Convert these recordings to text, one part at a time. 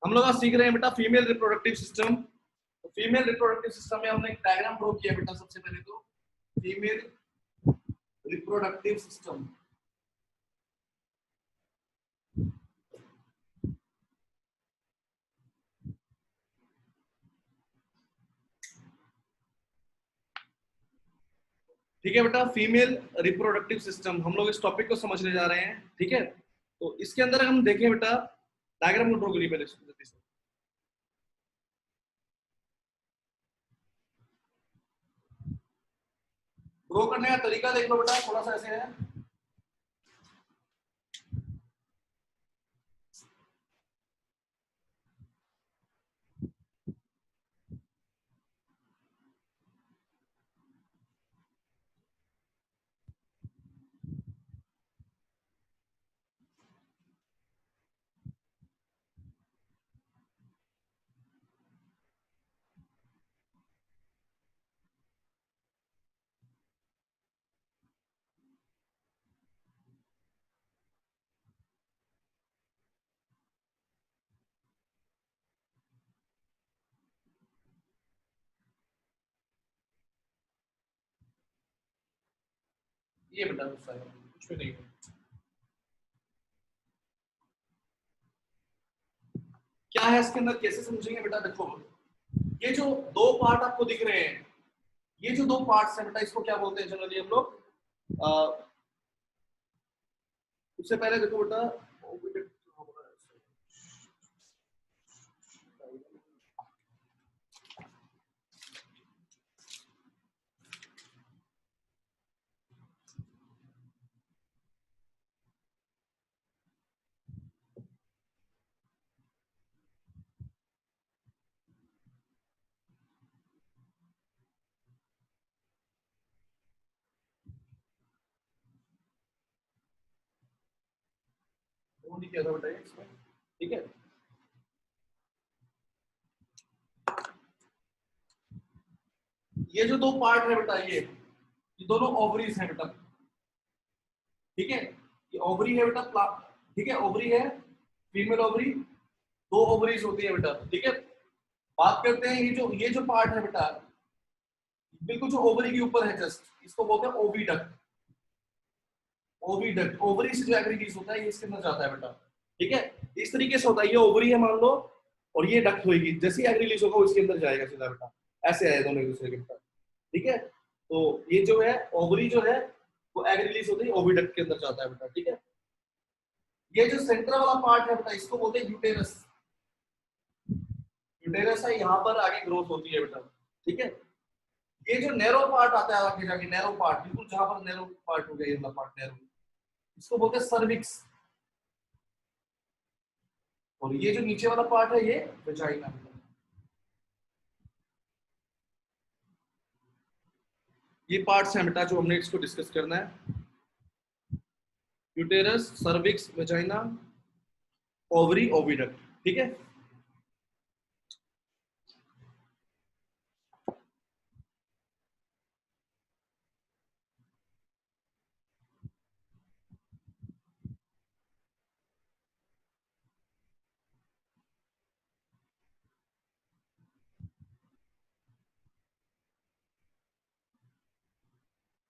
हम लोग आज सीख रहे हैं बेटा फीमेल रिप्रोडक्टिव सिस्टम। तो फीमेल रिप्रोडक्टिव सिस्टम में हमने एक डायग्राम ड्रॉ किया बेटा। सबसे पहले तो फीमेल रिप्रोडक्टिव सिस्टम, ठीक है बेटा। फीमेल रिप्रोडक्टिव सिस्टम हम लोग इस टॉपिक को समझने जा रहे हैं, ठीक है। तो इसके अंदर हम देखें बेटा, डायग्राम को ड्रॉ करिए पहले। ड्रॉ करने का तरीका देख लो बेटा, थोड़ा सा ऐसे है। ये बेटा कुछ भी नहीं है। क्या है इसके अंदर, कैसे समझेंगे बेटा? देखो, ये जो दो पार्ट आपको दिख रहे हैं, ये जो दो पार्ट्स हैं बेटा, इसको क्या बोलते हैं जनरली हम लोग? उससे पहले देखो बेटा, नहीं किया था बेटा इसमें, ठीक है। ये जो दो पार्ट है बेटा, ये दोनों ओवरीज हैं बेटा, ठीक है। ये ओवरी है बेटा, ठीक है, ओवरी है, फीमेल ओवरी, दो ओवरीज होती है बेटा, ठीक है। बात करते हैं ये जो पार्ट है बेटा, बिल्कुल जो ओवरी के ऊपर है जस्ट, इसको बोलते हैं ओविडक्ट। ओविडक्ट, ओवरी से जो एग रिलीज होता है ये इसके अंदर जाता है बेटा, ठीक है। इस तरीके से होता है, ये ओवरी है मान लो, और ये डक्ट होगी, जैसे एग रिलीज होगा वो इसके अंदर जाएगा सीधा बेटा, ऐसे आए दोनों एक दूसरे के बेटा, ठीक है। तो ये जो है ओवरी जो है वो एग रिलीज होते ही ओविडक्ट के अंदर जाता है बेटा, ठीक है। ये जो सेंटर वाला पार्ट है बेटा, इसको बोलते हैं यूटेरस। यूटेरस है, यहाँ पर आगे ग्रोथ होती है बेटा, ठीक है। ये जो नैरो पार्ट आता है आगे जाके, नैरो पार्ट, बिल्कुल जहां पर नैरो पार्ट हो गया, ये वाला पार्ट नैरो, इसको बोलते हैं सर्विक्स। और ये जो नीचे वाला पार्ट है ये वेजाइना। ये पार्ट्स हैं बेटा जो हमने इसको डिस्कस करना है। Uterus, cervix, vagina, ovary, oviduct, ठीक है।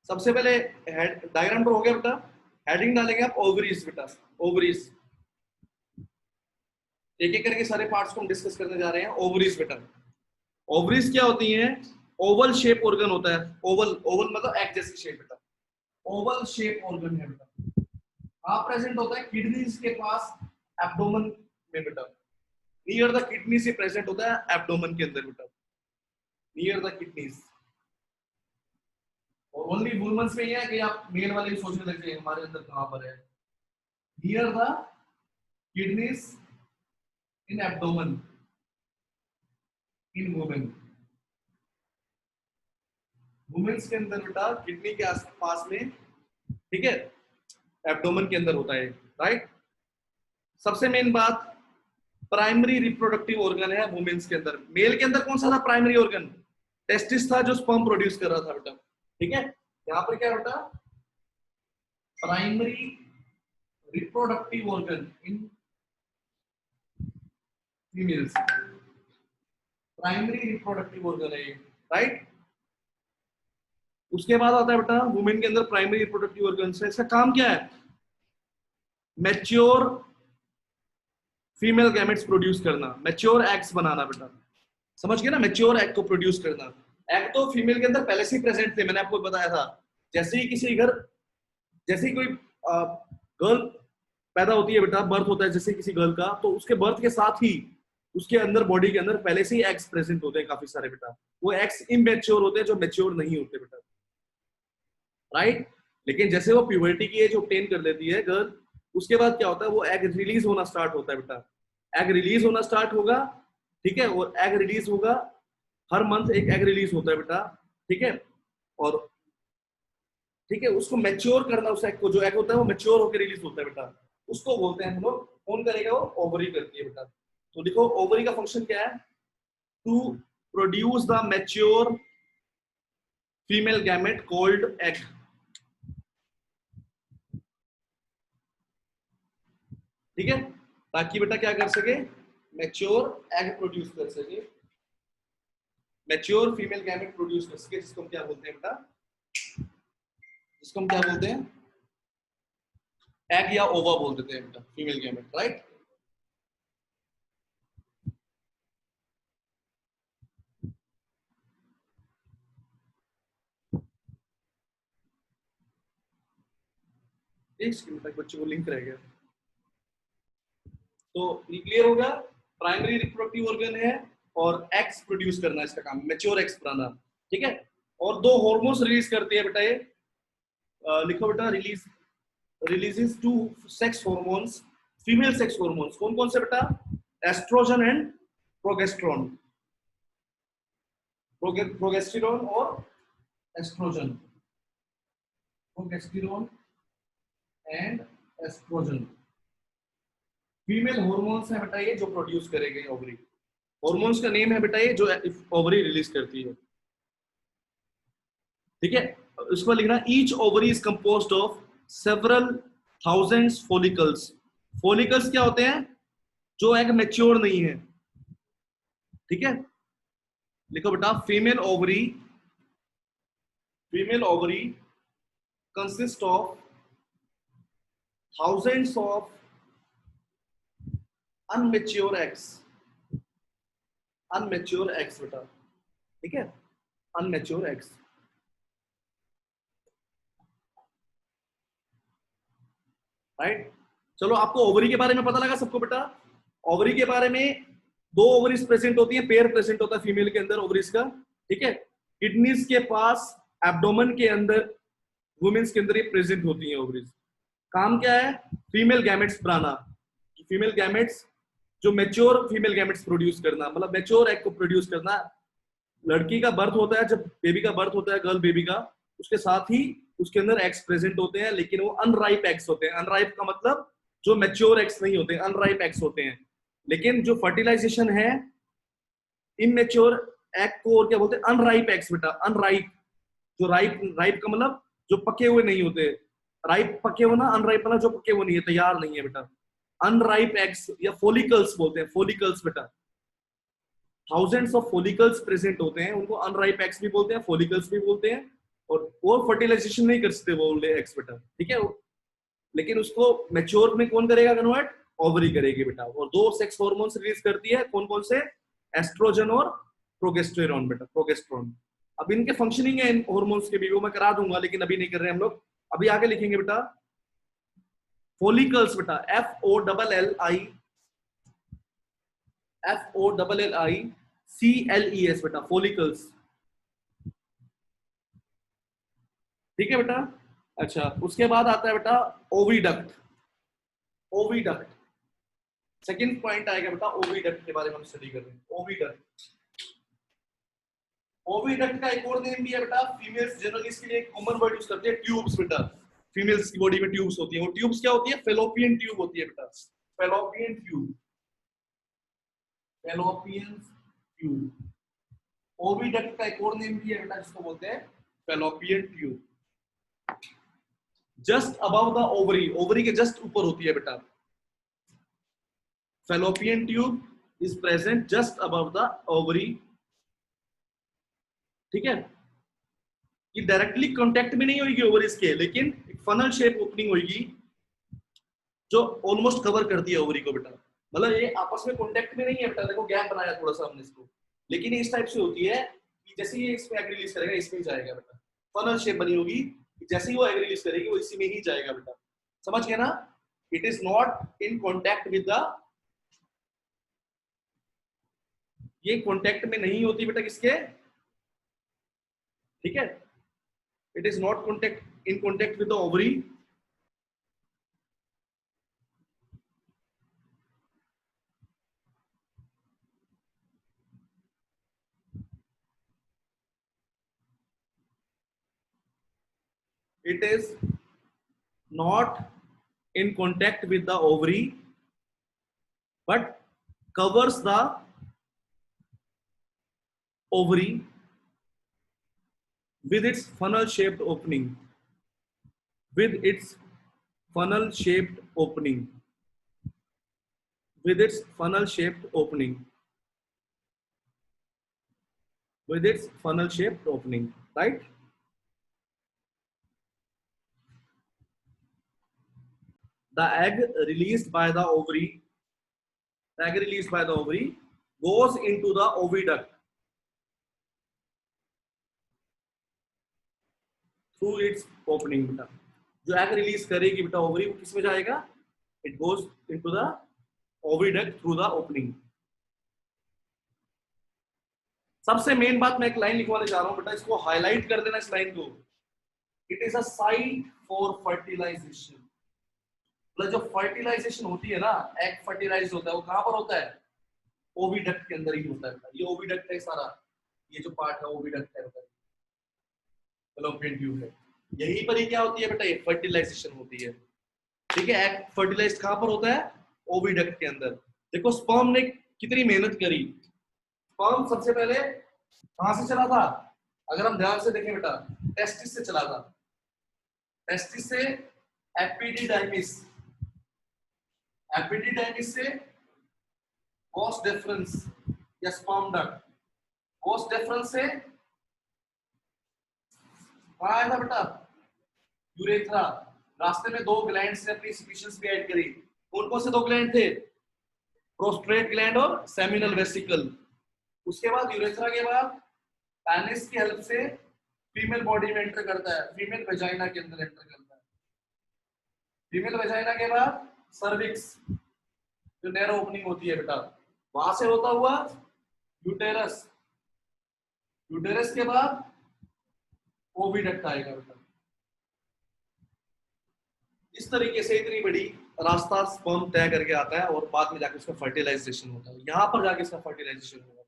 सबसे पहले डायग्राम पर हो गया बेटा, हेडिंग डालेंगे आप ओवरीज बेटा, ओवरीज। एक एक करके सारे पार्ट्स को हम डिस्कस करने जा रहे हैं। ओवरीज बेटा, ओवरीज क्या होती हैं? ओवल शेप ऑर्गन होता है। ओवल, ओवल मतलब एग जैसी शेप बेटा, ओवल शेप ऑर्गन है बेटा। कहाँ प्रेजेंट होता है? किडनीज के पास, एब्डोमेन में बेटा, नियर द किडनी से प्रेजेंट होता है एब्डोमेन के अंदर बेटा, नियर द किडनीज। और ओनली वुमेन्स में ही है कि आप मेल वाले भी सोचने लग जाए हमारे अंदर कहां पर है? Near the kidneys in abdomen, in women. Womens के अंदर बेटा किडनी के आसपास में, ठीक है, एब्डोमेन के अंदर होता है, राइट। सबसे मेन बात, प्राइमरी रिप्रोडक्टिव ऑर्गन है वुमेन्स के अंदर। मेल के अंदर कौन सा था प्राइमरी ऑर्गन? टेस्टिस था जो स्पर्म प्रोड्यूस कर रहा था बेटा, ठीक है। यहाँ पर क्या बेटा? Primary reproductive organ in females, primary reproductive organ है ये, राइट। उसके बाद आता है बेटा वुमेन के अंदर प्राइमरी रिप्रोडक्टिव ऑर्गन है। इसका काम क्या है? मैच्योर फीमेल गैमेट्स प्रोड्यूस करना, मैच्योर एग्स बनाना बेटा, समझ गए ना? मैच्योर एग को प्रोड्यूस करना। एग तो फीमेल के अंदर पहले से ही प्रेजेंट थे, मैंने आपको बताया था। जैसे ही किसी घर, जैसे ही कोई गर्ल पैदा होती है बेटा, बर्थ होता है जैसे किसी गर्ल का, तो उसके बर्थ के साथ ही उसके अंदर, बॉडी के अंदर पहले से ही एग्स प्रेजेंट होते हैं काफी सारे बेटा। वो एग्स इमेच्योर होते हैं, जो मैच्योर नहीं होते बेटा, राइट। लेकिन जैसे वो प्यूबर्टी की एज ऑब्टेन कर लेती है गर्ल, उसके बाद क्या होता है? वो एग रिलीज होना स्टार्ट होता है बेटा। एग रिलीज होना स्टार्ट होगा, ठीक है, और एग रिलीज होगा, हर मंथ एक एग रिलीज होता है बेटा, ठीक है। और ठीक है, उसको मैच्योर करना, उस एग को, जो एग होता है वो मैच्योर होकर रिलीज होता है बेटा, उसको बोलते हैं हम लोग, कौन करेगा? वो ओवरी करती है बेटा। तो देखो ओवरी का फंक्शन क्या है? To produce the mature female gamete called egg, ठीक है, ताकि बेटा क्या कर सके? मैच्योर एग प्रोड्यूस कर सके, मैच्योर फीमेल गैमेट प्रोड्यूस कर सके, जिसको हम क्या बोलते हैं बेटा? जिसको हम क्या बोलते हैं? एग या ओवा बोल देते हैं बेटा, फीमेल गैमेट, राइट। एक सेकंड तक बच्चे को लिंक रह गया। तो ये क्लियर हो गया? प्राइमरी रिप्रोडक्टिव ऑर्गन है और एग्स प्रोड्यूस करना इसका काम, मैच्योर एग्स बनाना, ठीक है। और दो हार्मोन्स रिलीज करती है बेटा ये, लिखो बेटा, releases two sex hormones, female sex hormones. कौन कौन से बेटा? एस्ट्रोजन एंड प्रोगेस्टेरोन, प्रोगेस्टेरोन और estrogen, progesterone and estrogen female hormones है बेटा ये, जो प्रोड्यूस करेंगे ओवरी। हार्मोन्स का नेम है बेटा ये, जो ओवरी रिलीज करती है, ठीक है। उसको लिखना, each ovary is composed of several thousands follicles. Follicles क्या होते हैं? जो एग मैच्योर नहीं है, ठीक है। लिखो बेटा, female ovary consist of thousands of unmature eggs, unmature eggs बेटा, ठीक है, unmature eggs, राइट। चलो, आपको ओवरी के बारे में पता लगा सबको बेटा? ओवरी के बारे में, दो ओवरीज प्रेजेंट होती हैं, पेयर प्रेजेंट होता है फीमेल के अंदर ओवरीज का, ठीक है। किडनीज के पास, एब्डोमेन के अंदर, वुमेन्स के अंदर ये प्रेजेंट होती हैं ओवरीज। काम क्या है? फीमेल गैमेट्स बनाना, फीमेल गैमेट्स, जो मैच्योर फीमेल गैमेट्स प्रोड्यूस करना, मतलब मैच्योर एग को प्रोड्यूस करना। लड़की का बर्थ होता है, जब बेबी का बर्थ होता है, गर्ल बेबी का, उसके साथ ही उसके अंदर एग्स प्रेजेंट होते हैं, लेकिन वो अनराइप एग्स होते हैं। अनराइप का मतलब जो मैच्योर एग्स नहीं होते, अनराइप एग्स होते हैं। लेकिन जो फर्टिलाइजेशन है, इमेच्योर एग को और क्या बोलते हैं? अनराइप एग्स बेटा, अनराइप। जो राइप का मतलब जो पके हुए नहीं होते, राइप पके होना, अनराइप मतलब जो पके हुए नहीं है, तैयार नहीं है बेटा। अनराइप एग्स या फोलिकल्स बोलते हैं, फोलिकल्स बेटा। थाउजेंड्स ऑफ फोलिकल्स प्रेजेंट होते हैं, उनको अनराइप एग्स भी बोलते हैं, फोलिकल्स भी बोलते हैं। और वो फर्टिलाइजेशन नहीं कर सकते वो एग्स बेटा, ठीक है। लेकिन उसको मैच्योर में कौन करेगा कन्वर्ट? ओवरी करेगी बेटा। और दो सेक्स हार्मोन्स रिलीज करती है, कौन कौन से? एस्ट्रोजन और प्रोगेस्टेरोन बेटा, प्रोगेस्टेरोन। अब इनके फंक्शनिंग है इन हार्मोन्स के भी, वो मैं करा दूंगा, लेकिन अभी नहीं कर रहे हम लोग। अभी आगे लिखेंगे बेटा, फोलिकल्स बेटा, FOLLICLES बेटा, फोलिकल्स, ठीक है बेटा। अच्छा, उसके बाद आता है बेटा ओविडक्ट। ओविडक्ट सेकंड पॉइंट आएगा बेटा, ओविडक्ट के बारे में हम स्टडी कर रहे हैं। ओविडक्ट, ओविडक्ट का एक और नेम भी है बेटा। फीमेल्स जनरली इसके लिए कॉमन वर्ड यूज करते हैं, ट्यूब्स बेटा। फीमेल्स की बॉडी में ट्यूब्स होती हैं। वो ट्यूब्स क्या होती है? फेलोपियन ट्यूब होती है बेटा, fallopian tube, fallopian tube. Oviduct का एक और नेम भी है बेटा, जिसको बोलते हैं fallopian tube. Just above the ovary, ovary के जस्ट ऊपर होती है बेटा fallopian tube. Is present just above the ovary. ठीक है, ये डायरेक्टली कांटेक्ट में नहीं होगी ओवरीज के, लेकिन एक फनल शेप ओपनिंग होगी जो ऑलमोस्ट कवर करती है ओवरी को बेटा। मतलब ये आपस में कांटेक्ट में नहीं है बेटा, देखो गैप बनाया थोड़ा सा हमने इसको, लेकिन इस टाइप से होती है कि जैसे ये इसमें एग रिलीज करेगा इसमें ही जाएगा बेटा। फनल शेप बनी होगी, जैसे ही वो एग रिलीज करेगी वो इसी में ही जाएगा बेटा। समझ गए ना? It is not in contact with the, ये कॉन्टैक्ट में नहीं होती बेटा किसके, ठीक है, it is not contact in contact with the ovary. It is not in contact with the ovary but covers the ovary with its funnel shaped opening, with its funnel shaped opening, with its funnel shaped opening, with its funnel shaped opening, right? The egg released by the ovary, the egg released by the ovary goes into the oviduct through its opening बेटा। जो egg release करेगी बेटा ovary, वो किस में जाएगा? It goes into the oviduct through the opening. सबसे main बात मैं एक लाइन लिखवाने जा रहा हूं बेटा, इसको हाईलाइट कर देना इस लाइन को। It is a site for fertilisation. मतलब जो फर्टिलाइजेशन होती है ना, एग फर्टिलाइज होता है, वो कहां पर होता है? ओविडक्ट के अंदर ही होता है। ये ओविडक्ट है सारा, ये जो पार्ट है ओविडक्ट है बेटा, फैलोपियन ट्यूब है, यहीं पर ही क्या होती है बेटा? ये फर्टिलाइजेशन होती है। ठीक है, एग फर्टिलाइज कहां पर होता है? ओविडक्ट के अंदर। देखो स्पर्म ने कितनी मेहनत करी। स्पर्म सबसे पहले कहां से चला था? अगर हम ध्यान से देखें बेटा, टेस्टिस से चला था। टेस्टिस से एपिडिडाइमिस, एपिडिडाइमिस से वॉस डिफरेंस या स्पर्म डक्ट, वॉस डिफरेंस से कहां आया था बेटा? यूरेथ्रा। रास्ते में दो ग्लैंड्स ने अपनी स्पीशीज भी ऐड करी। कौन कौन से दो ग्लैंड थे? प्रोस्ट्रेट ग्लैंड और सेमिनल वेसिकल। उसके बाद यूरेथ्रा के बाद पेनिस की हेल्प से फीमेल बॉडी में एंटर करता है, फीमेल वेजाइना के अंदर एंटर करता है। फीमेल वेजाइना के बाद सर्विक्स, जो नैरो ओपनिंग होती है बेटा, वहां से होता हुआ यूटेरस, यूटेरस के बाद ओविडक्ट आएगा बेटा। इस तरीके से इतनी बड़ी रास्ता स्पर्म तय करके आता है और बाद में जाके उसका फर्टिलाइजेशन होता है। यहाँ पर जाके इसका फर्टिलाइजेशन होगा।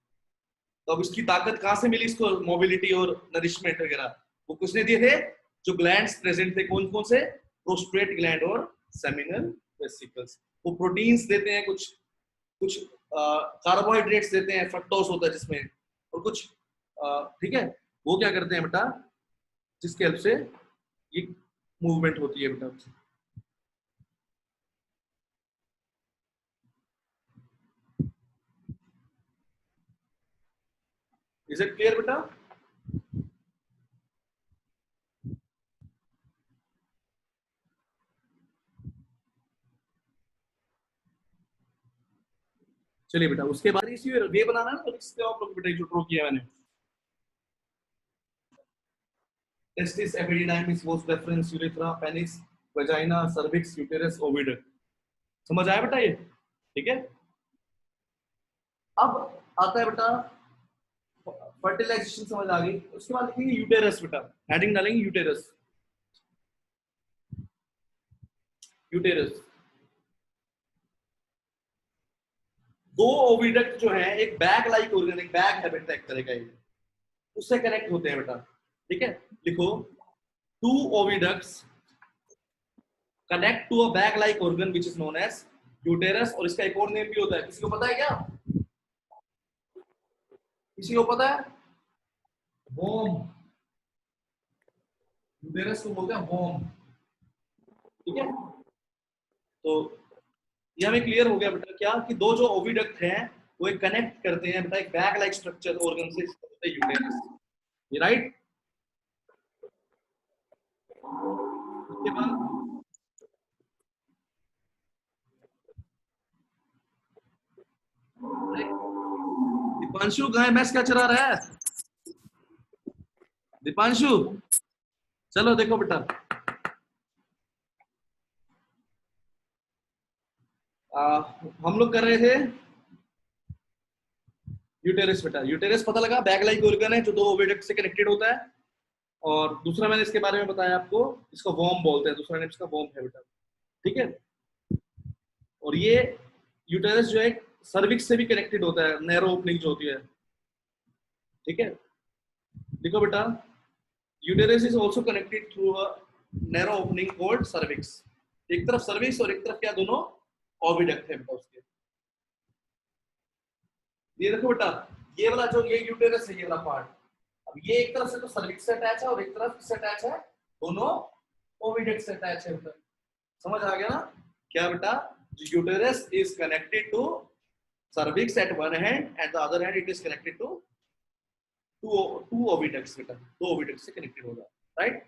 तो अब इसकी ताकत कहां से मिली इसको? मोबिलिटी और नरिशमेंट वगैरह वो किसने दिए थे? जो ग्लैंड्स प्रेजेंट थे, कौन कौन से? प्रोस्ट्रेट ग्लैंड और सेमिनल वेसिकल्स। वो प्रोटीन्स देते हैं, कुछ कुछ कार्बोहाइड्रेट्स देते हैं, फ्रक्टोज होता है जिसमें, और कुछ ठीक है, वो क्या करते हैं बेटा, जिसके हेल्प से ये मूवमेंट होती है बेटा। इज इट क्लियर बेटा? चलिए बेटा, उसके बाद इसी वे बनाना है ना, इससे आप लोग बेटा जो ड्रॉ किया मैंने, testis, epididymis, vas deferens, urethra, penis, vagina, cervix, uterus, oviduct. समझ आया बेटा ये? ठीक है। अब आता है बेटा फर्टिलाइजेशन, समझ आ गई। उसके बाद लिखेंगे यूटेरस बेटा, हेडिंग डालेंगे यूटेरस। यूटेरस दो ओविडक्ट जो है, एक बैग लाइक ऑर्गन, एक बैग है बेटा एक तरह का, ये उससे कनेक्ट होते हैं बेटा। ठीक है, लिखो two oviducts connect to a bag like organ which is known as uterus. और इसका एक और नेम भी होता है, किसी को पता है क्या? किसी को पता है? वोम। यूटेरस को बोलते हैं वोम। ठीक है, तो ये हमें क्लियर हो गया बेटा क्या, कि दो जो ओविडक्ट हैं वो एक कनेक्ट करते हैं बेटा, एक बैग लाइक स्ट्रक्चर ऑर्गन से, इसको बोलते हैं यूटेरस, ये राइट। उसके बाद दीपांशु गाय भैंस क्या चरा रहा है? दीपांशु चलो देखो बेटा, हम लोग कर रहे थे यूटेरस बेटा। यूटेरस पता लगा बैग लाइक ऑर्गन है जो दो ओविडक्ट से कनेक्टेड होता है, और दूसरा मैंने इसके बारे में बताया आपको, इसको वॉर्म बोलते हैं, दूसरा नेम इसका वॉर्म है बेटा, ठीक है। और ये यूटेरस जो है सर्विक्स से भी कनेक्टेड होता है, नैरो ओपनिंग जो होती है, ठीक है। देखो बेटा, uterus is also connected through a narrow opening called cervix. एक तरफ सर्विक्स और एक तरफ क्या, दोनों ओविडक्ट है बेटा उसके। ये देखो बेटा, ये वाला जो ये यूटेरस है, ये वाला पार्ट, अब ये एक तरफ से तो सर्विक्स से अटैच है और एक तरफ से अटैच है, दोनों ओविडक्ट से अटैच है बेटा। समझ आ गया ना क्या बेटा? Uterus is connected to cervix at one hand and the other hand it is connected to two oviducts बेटा, दो oviducts से connected होगा, राइट।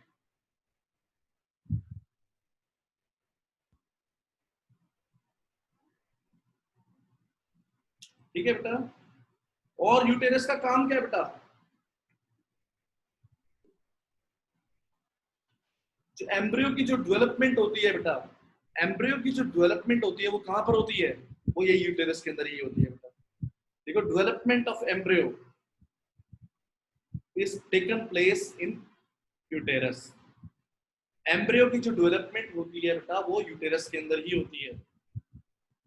ठीक है बेटा। और यूटेरस का काम क्या है बेटा? जो एम्ब्रियो की जो डेवलपमेंट होती है बेटा, एम्ब्रियो की जो डेवलपमेंट होती है वो कहां पर होती है? वो ये यूटेरस के अंदर ही होती है बेटा। देखो, development of embryo is taken place in uterus. Embryo की जो डेवलपमेंट होती है बेटा वो यूटेरस के अंदर ही होती है।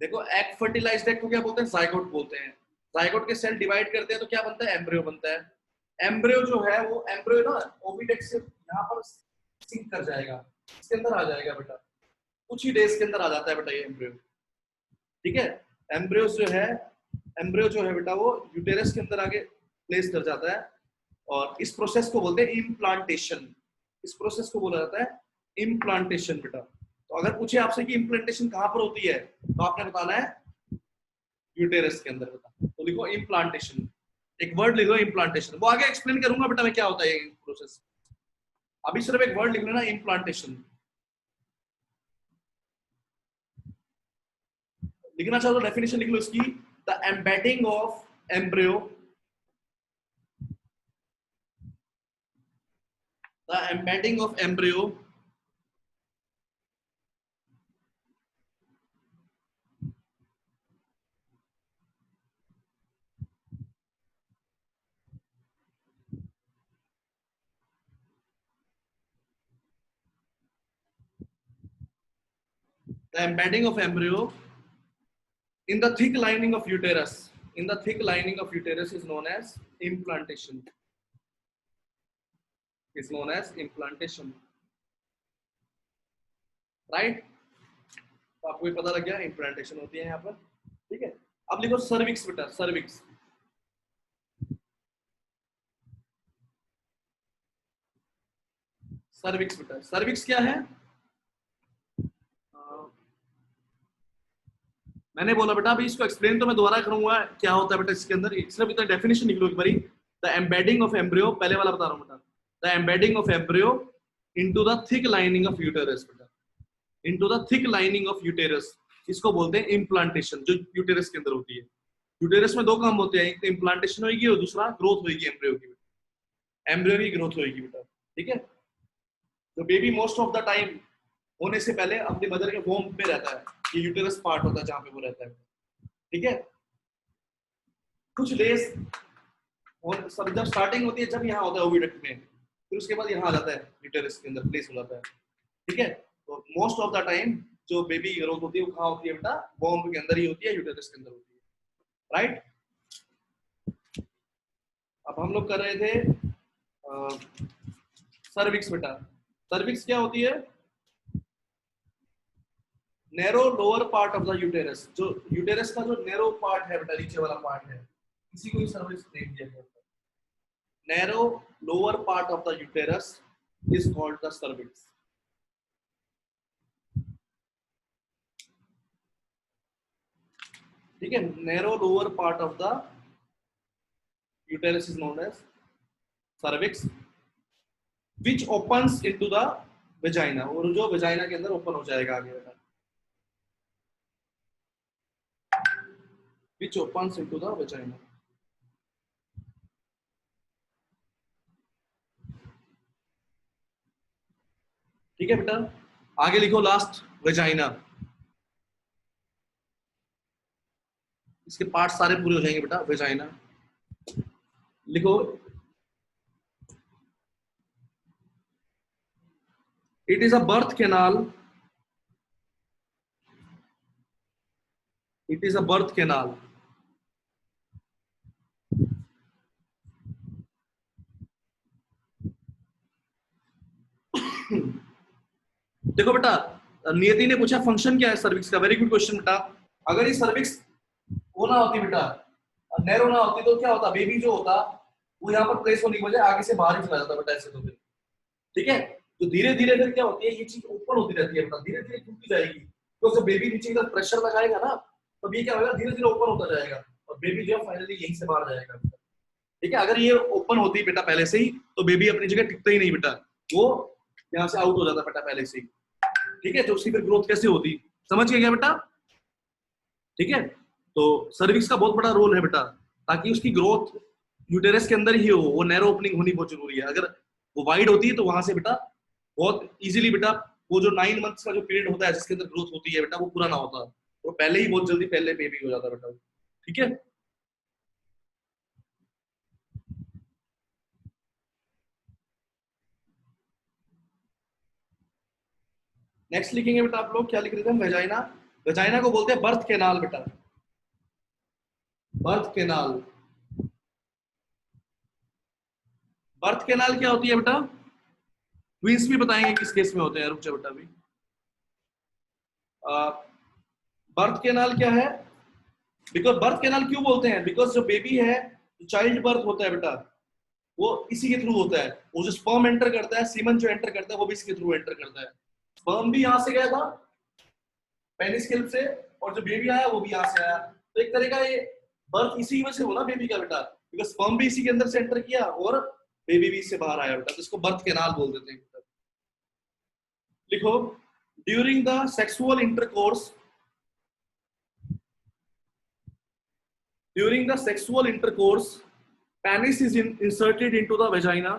देखो, एग फर्टिलाइज्ड एग को क्या बोलते हैं? जाइगोट बोलते हैं। जाइगोट के सेल डिवाइड करते हैं तो क्या बनता है? एम्ब्रियो बनता है। एम्ब्रियो जो है वो एम्ब्रियो ना ओविडक्ट से यहाँ पर सिंक कर जाएगा, इसके अंदर आ जाएगा बेटा, कुछ ही डेज के अंदर आ जाता है बेटा ये एम्ब्रियो, ठीक है। एम्ब्रियो जो है बेटा वो यूटेरस के अंदर आगे प्लेस कर जाता है, और इस प्रोसेस को बोलते हैं इम्प्लांटेशन। इस प्रोसेस को बोला जाता है इम्प्लांटेशन बेटा। तो अगर पूछे आपसे कि इम्प्लांटेशन कहां पर होती है तो आपने बताना है यूटेरस के अंदर बेटा। तो लिखो इम्प्लांटेशन, एक वर्ड लिखो इम्प्लांटेशन, वो आगे एक्सप्लेन करूंगा बेटा मैं क्या होता है ये प्रोसेस। अभी सिर्फ एक वर्ड लिख लेना, इम्प्लांटेशन। लिखना चाहो तो डेफिनेशन लिख लो इसकी, the embedding of embryo, the embedding of embryo the embedding of embryo in the thick lining of uterus, in the thick lining of uterus is known as implantation, is known as implantation, right? तो आपको ये पता लग गया implantation होती है यहाँ पर, ठीक है। अब लिखो सर्विक्स बेटा, सर्विक्स। सर्विक्स बेटा, सर्विक्स क्या है? मैंने बोला बेटा, अभी इसको एक्सप्लेन तो मैं दोबारा करूंगा क्या होता है बेटा इसके अंदर, सिर्फ इतना डेफिनेशन लिख लो एक बारी। द एम्बेडिंग ऑफ एम्ब्रियो, पहले वाला बता रहा हूं बेटा, the embedding of embryo into the thick lining of uterus बेटा, into the thick lining of uterus, इसको बोलते हैं इम्प्लांटेशन, जो यूटेरस के अंदर होती है। यूटेरस में दो काम होते हैं, एक तो इम्प्लांटेशन होगी और दूसरा ग्रोथ होगी एम्ब्रियो की, एम्ब्रियो की ग्रोथ होगी बेटा, ठीक है। तो baby most of the time होने से पहले अपनी मदर के वोम में रहता है, ये यूटेरस पार्ट होता है जहां पे वो रहता है, ठीक है। कुछ डेज और सब जब स्टार्टिंग होती है, जब यहाँ होता है ओविडक्ट में, फिर उसके बाद यहाँ आ जाता है यूटेरस के अंदर प्लेस हो जाता है, ठीक है। तो मोस्ट ऑफ द टाइम जो बेबी ग्रोथ होती है वो कहाँ होती है बेटा? वोम के अंदर ही होती है, यूटेरस के अंदर होती है, राइट। अब हम लोग कर रहे थे सर्विक्स बेटा। सर्विक्स क्या होती है? Narrow lower part of the uterus, जो यूटेरस का जो नैरो पार्ट है बेटा, नीचे वाला पार्ट है, इसी को ही सर्विक्स नेम दिया गया है। Narrow lower part of the uterus is called the cervix. ठीक ठीक है, narrow lower part of the uterus is known as cervix which opens into the vagina, और जो वेजाइना के अंदर ओपन हो जाएगा आगे बेटा, विच ओपन्स इनटू द वेजाइना। ठीक है बेटा, आगे लिखो लास्ट वेजाइना, इसके पार्ट सारे पूरे हो जाएंगे बेटा। वेजाइना लिखो, it is a birth canal, it is a birth canal देखो बेटा, नियति ने पूछा फंक्शन क्या है सर्विक्स का, वेरी गुड क्वेश्चन बेटा। अगर ये सर्विक्स वो ना होती बेटा, नैरो ना होती, तो क्या होता, बेबी जो होता वो यहाँ पर प्लेस होने की वजह आगे से बाहर ही चला जाता बेटा, ऐसे तो फिर ठीक है। तो धीरे धीरे फिर क्या होती है, ये चीज ओपन होती रहती है बेटा, धीरे धीरे टूटती जाएगी, तो जब बेबी नीचे की तरफ प्रेशर लगाएगा ना, तो ये क्या होगा, धीरे धीरे ओपन होता जाएगा और बेबी जो है फाइनली यहीं से बाहर जाएगा। ठीक है, अगर ये ओपन होती बेटा पहले से ही, तो बेबी अपनी जगह टिकता ही नहीं बेटा, वो यहाँ से आउट हो जाता बेटा पहले से ही। ठीक है, तो उसकी फिर ग्रोथ कैसे होती, समझ गए क्या बेटा? ठीक है, तो सर्विक्स का बहुत बड़ा रोल है बेटा, ताकि उसकी ग्रोथ यूटेरस के अंदर ही हो, वो नैरो ओपनिंग होनी बहुत जरूरी है। अगर वो वाइड होती है तो वहां से बेटा बहुत इजीली बेटा वो जो 9 मंथ्स का जो पीरियड होता है जिसके अंदर ग्रोथ होती है बेटा, वो पूरा ना होता, तो पहले ही बहुत जल्दी पहले बेबी हो जाता बेटा। ठीक है, नेक्स्ट लिखेंगे बेटा आप लोग, क्या लिख रहे थे हम, वेजाइना। वेजाइना को बोलते हैं बर्थ कैनाल बेटा, बर्थ कैनाल। बर्थ कैनाल क्या होती है बेटा, ट्विंस भी बताएंगे किस केस में होते हैं, रुक जा बेटा अभी। बर्थ कैनाल क्या है, बिकॉज बर्थ कैनाल क्यों बोलते हैं, बिकॉज जो बेबी है, जो चाइल्ड बर्थ होता है बेटा, वो इसी के थ्रू होता है। वो जो स्पर्म एंटर करता है, सीमन जो एंटर करता है, वो भी इसके थ्रू एंटर करता है। स्पर्म भी यहां से गया था पेनिस्किल से, और जो बेबी आया वो भी यहाँ से आया, तो एक तरह का ये बर्थ इसी वजह से हो ना बेबी का बेटा, बिकॉज स्पर्म भी इसी के अंदर से एंटर किया और बेबी भी इससे बाहर आया बेटा, तो इसको बर्थ कैनाल बोल देते हैं। लिखो, during the sexual intercourse, during the sexual intercourse penis is inserted into the vagina.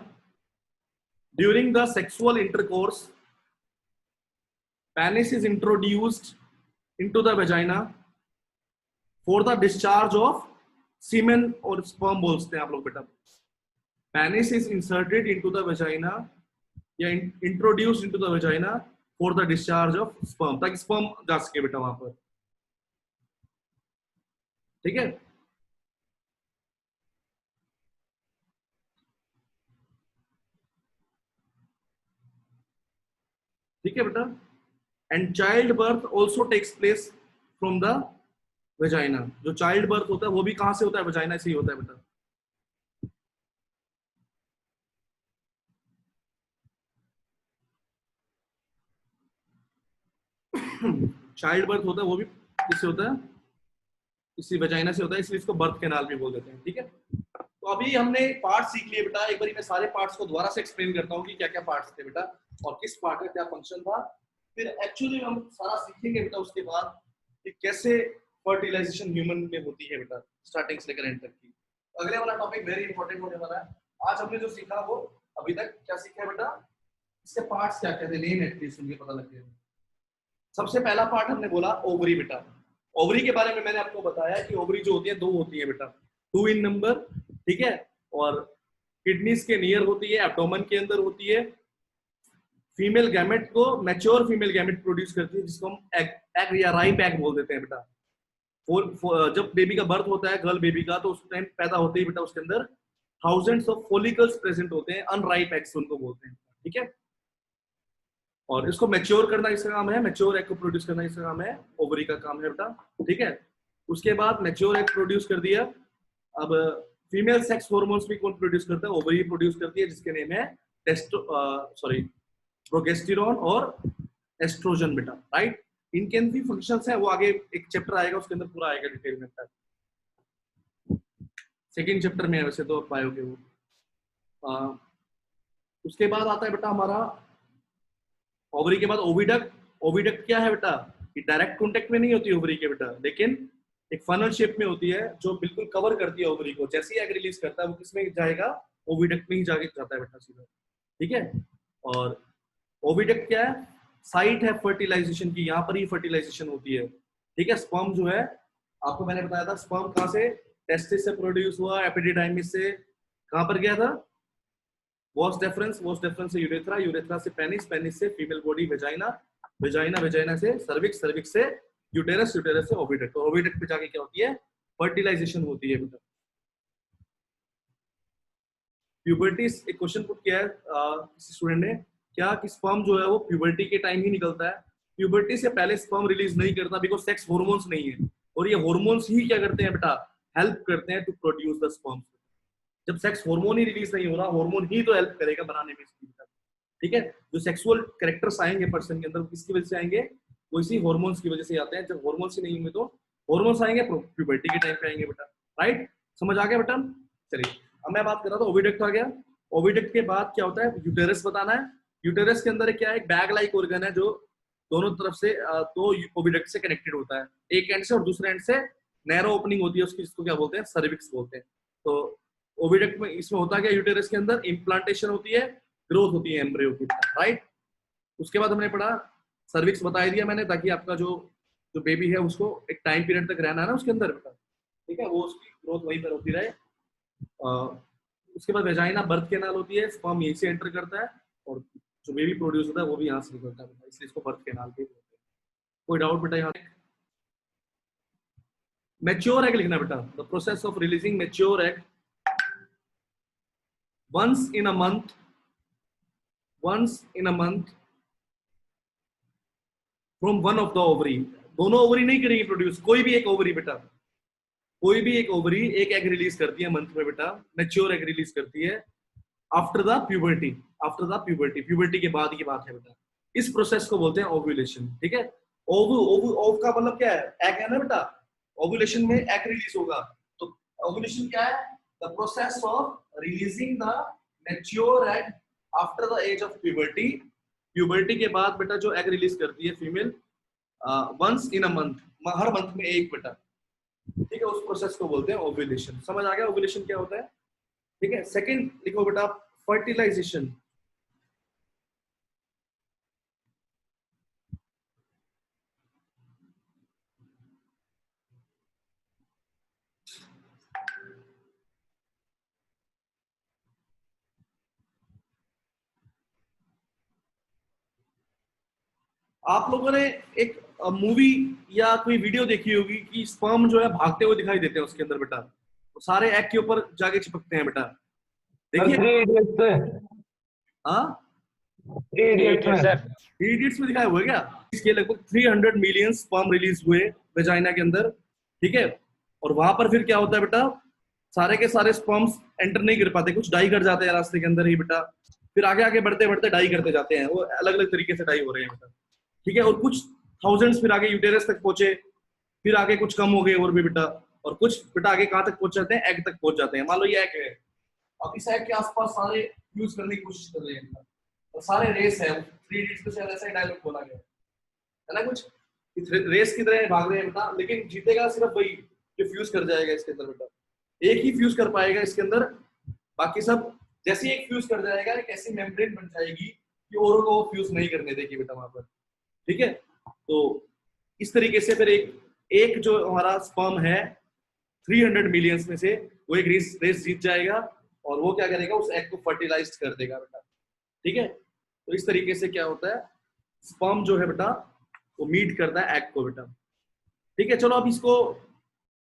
During the sexual intercourse penis is introduced into the vagina for the discharge of semen or sperm बोलते हैं आप लोग बेटा। penis is inserted into the vagina या introduced into the vagina for the discharge of sperm, ताकि sperm जा सके बेटा वहां पर। ठीक है, ठीक है बेटा। And child birth also takes place from the vagina, जो चाइल्ड बर्थ होता है वो भी कहां से होता है, वेजाइना से ही होता है बेटा। चाइल्ड बर्थ होता है वो भी किससे होता है, इसी वेजाइना से होता है, इसलिए इसको बर्थ कैनाल भी बोल देते हैं। ठीक है, तो अभी हमने पार्ट सीख लिए बेटा, एक बार मैं सारे पार्ट्स को दोबारा से एक्सप्लेन करता हूँ कि क्या क्या पार्ट्स थे बेटा और किस पार्ट का क्या फंक्शन था, फिर एक्चुअली हम सारा सीखेंगे बेटा उसके बाद कि कैसे फर्टिलाइजेशन ह्यूमन में होती है बेटा, स्टार्टिंग से लेकर एंड तक की। अगले वाला टॉपिक वेरी इंपॉर्टेंट होने वाला है। आज हमने जो सीखा वो अभी तक क्या सीखा है बेटा, इसके पार्ट्स क्या क्या थे, नेम एटलीस्ट सुन के पता लग गया। सबसे पहला पार्ट हमने बोला ओवरी बेटा। ओवरी के बारे में मैंने आपको बताया कि ओवरी जो होती है दो होती है बेटा, 2 इन नंबर। ठीक है, और किडनीज के नियर होती है, एब्डोमेन के अंदर होती है। फीमेल गैमेट को मैच्योर फीमेल गैमेट प्रोड्यूस करती है, जिसको हम एग या राइप एग बोल देते हैं बेटा। जब बेबी का बर्थ होता है गर्ल बेबी का, तो उस टाइम पैदा होते ही बेटा उसके अंदर थाउजेंड्स ऑफ फॉलिकल्स प्रेजेंट होते हैं, अनराइप एग्स उनको बोलते हैं। ठीक है, और इसको मैच्योर करना इसका काम है, मैच्योर एग को प्रोड्यूस करना इसका काम है, ओवरी का काम है बेटा। ठीक है, उसके बाद मैच्योर एग प्रोड्यूस कर दिया, अब फीमेल सेक्स हार्मोन्स भी कौन प्रोड्यूस करता है, ओवरी प्रोड्यूस करती है, जिसके नेम है प्रोगेस्टेरॉन और एस्ट्रोजन बेटा। राइट, इनके भी फंक्शंस है, वो आगे एक चैप्टर आएगा उसके अंदर पूरा आएगा डिटेल में, सेकंड चैप्टर में है वैसे तो पाओगे वो। उसके बाद आता है बेटा हमारा ओवरी के बाद ओविडक्ट। ओविडक्ट क्या है बेटा, कि डायरेक्ट कॉन्टेक्ट में नहीं होती ओवरी के बेटा, लेकिन एक फनल शेप में होती है जो बिल्कुल कवर करती है ओवरी को। जैसे ही एग रिलीज करता है वो किसमें जाएगा, ओविडक्ट में ही जाके जाता है बेटा सीधा, ठीक है। और ओविडक्ट क्या है, साइट है फर्टिलाइजेशन की, यहाँ पर ही फर्टिलाइजेशन होती है, ठीक है। स्पर्म जो है आपको मैंने बताया था, स्पर्म कहाँ से, टेस्टिस से प्रोड्यूस हुआ, एपिडिडाइमिस से कहाँ पर गया था, वॉस डेफरेंस, वॉस डेफरेंस से यूरेथ्रा, यूरेथ्रा से पेनिस, पेनिस से female body vagina, vagina, vagina से सर्विक्स, सर्विक्स से यूटेरस, यूटेरस से ओविडक्ट, तो ओविडक्ट पे जाके क्या होती है, फर्टिलाइजेशन होती है बेटा। प्यूबर्टी, एक क्वेश्चन पुट किया है किसी स्टूडेंट ने, क्या कि स्पर्म जो है वो प्यूबर्टी के टाइम ही निकलता है, प्यूबर्टी से पहले स्पर्म रिलीज नहीं करता, बिकॉज सेक्स हार्मोन्स नहीं है, और ये हार्मोन्स ही क्या करते हैं बेटा, हेल्प करते हैं टू प्रोड्यूस द स्पर्म। जब सेक्स हार्मोन ही रिलीज नहीं हो रहा, हार्मोन ही तो हेल्प करेगा बनाने में इसकी, ठीक है। जो सेक्सुअल कैरेक्टर्स आएंगे पर्सन के अंदर, किसकी वजह से आएंगे, वो इसी हार्मोन्स की वजह से आते हैं। जब हार्मोन्स ही नहीं होंगे तो हार्मोन्स आएंगे प्यूबर्टी के टाइम पे आएंगे बेटा, राइट, समझ आ गया बेटा। चलिए अब मैं बात कर रहा था, ओविडक्ट आ गया। ओविडक्ट के बाद क्या होता है, यूटेरस बताना है। यूटेरस के अंदर क्या है, एक बैग लाइक ऑर्गन है जो दोनों तरफ से दो ओविडक्ट से कनेक्टेड होता है, एक एंड से और दूसरे एंड से नैरो ओपनिंग होती है उसकी, जिसको क्या बोलते हैं, सर्विक्स बोलते हैं। तो ओविडक्ट में इसमें होता क्या, यूटेरस के अंदर इम्प्लांटेशन होती है, ग्रोथ होती है एम्ब्रियो की, राइट। उसके बाद हमने पढ़ा सर्विक्स, बता दिया मैंने, ताकि आपका जो जो बेबी है उसको एक टाइम पीरियड तक रहना है ना उसके अंदर बेटा, ठीक है, वो उसकी ग्रोथ वहीं पर होती रहे। उसके बाद वेजाइना बर्थ कैनाल होती है, स्पर्म यहीं से एंटर करता है और जो बेबी प्रोड्यूस होता है वो भी यहाँ से निकलता है, इसलिए इसको बर्थ कैनाल भी बोलते हैं। कोई डाउट बेटा यहाँ? मैच्योर एग लिखना बेटा, the process of releasing mature egg once in a month from one of the ovary। दोनों ओवरी नहीं करेंगे प्रोड्यूस, कोई भी एक ओवरी बेटा, कोई भी एक ओवरी एक एग रिलीज करती है मंथ में बेटा, मैच्योर एग रिलीज करती है after the puberty, after the puberty, puberty के बाद की बात है बेटा। इस प्रोसेस को बोलते हैं ओव्यूलेशन, ठीक है। ओव का मतलब क्या है, एग है ना बेटा, ओव्यूलेशन में एग रिलीज होगा, तो ओव्यूलेशन क्या है, the process of releasing the mature egg after the age of puberty. Puberty के बाद बेटा जो एग रिलीज करती है female once in a month, हर मंथ में एक बेटा, ठीक है, उस प्रोसेस को बोलते हैं ओव्यूलेशन। समझ आ गया ओव्यूलेशन क्या होता है, ठीक है। सेकंड लिखो बेटा, फर्टिलाइजेशन। आप लोगों ने एक मूवी या कोई वीडियो देखी होगी कि स्पर्म जो है भागते हुए दिखाई देते हैं उसके अंदर बेटा, तो सारे एग के ऊपर जाके चिपकते हैं बेटा, देखिए। हाँ, थ्री इडियट्स में दिखाया हुआ है क्या, इसके लगभग 300 मिलियन स्पर्म रिलीज हुए वेजाइना के अंदर, ठीक है। और वहां पर फिर क्या होता है बेटा, सारे के सारे स्पर्म्स एंटर नहीं कर पाते, कुछ डाई कर जाते हैं रास्ते के अंदर ही बेटा, फिर आगे आगे बढ़ते बढ़ते डाई करते जाते हैं, वो अलग अलग तरीके से डाई हो रहे हैं बेटा, ठीक है। और कुछ थाउजेंड्स फिर आगे यूटेरस तक पहुंचे, फिर आगे कुछ कम हो गए और भी बेटा, और कुछ बेटा आगे कहाँ तक पहुंच जाते हैं, एग तक पहुंच जाते हैं। मान लो ये एग है, अब इस एग के आसपास सारे यूज करने की कोशिश कर रहे हैं, और सारे रेस है, 3 इडियट्स में शायद ऐसा ही डायलॉग बोला गया है ना, कुछ रेस की तरह भाग रहे हैं बेटा, लेकिन जीतेगा सिर्फ वही जो फ्यूज कर जाएगा इसके अंदर बेटा, एक ही फ्यूज कर पाएगा इसके अंदर, बाकी सब जैसे एक फ्यूज कर जाएगा एक ऐसी मेम्ब्रेन बन जाएगी कि औरों को वो फ्यूज नहीं करने देगी बेटा वहां पर, ठीक है। तो इस तरीके से फिर एक जो हमारा स्पर्म है 300 मिलियंस में से वो एक रेस जीत जाएगा, और वो क्या करेगा, उस एग को फर्टिलाइज कर देगा बेटा, ठीक है। तो इस तरीके से क्या होता है, स्पर्म जो है बेटा वो मीट करता है एग को बेटा, ठीक है। चलो अब इसको